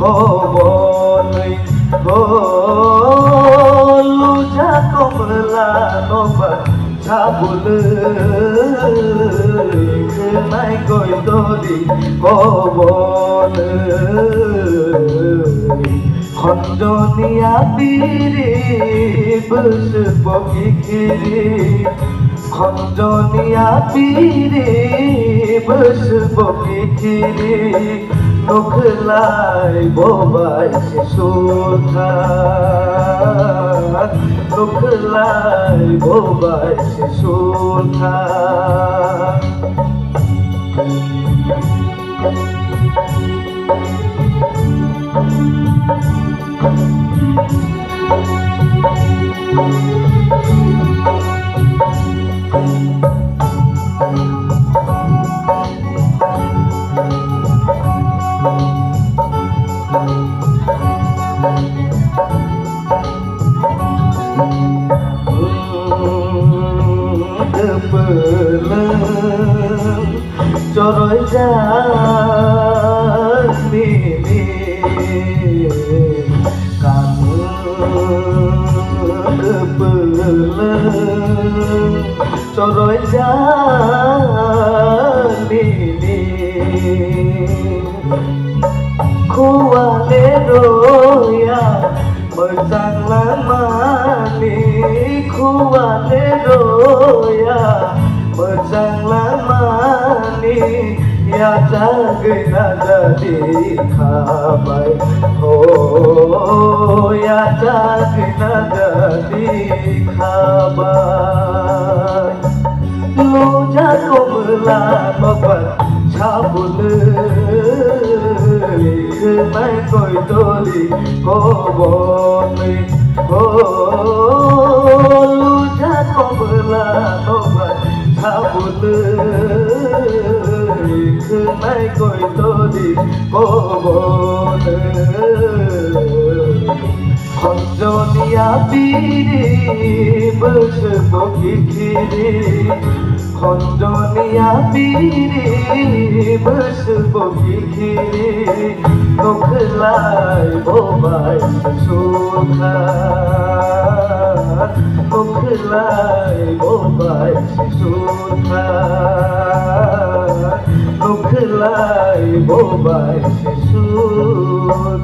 hobonai luja komla noba chabulai kenai koi tori hobonai khonjoniya piri bus pokikiri khonjoniya piri bus pokikiri nukhlai bobai se sultha nukhlai bobai se sultha Choroi jani kamu kebelang choroi jani kuale roya merjang lamani kuale roya merjang lamani ya jagna jadi khabai ho ya jagna jadi khabai luja komla nobat chabulai kenai koi tori hobonai luja komla nobat chabulai kenai koi tori hobonai khonjoniya piri bus pokikiri khonjoniya piri bus pokikiri nukhlai bobai se sultha nukhlai bobai se sultha nukhlai bobai se sultha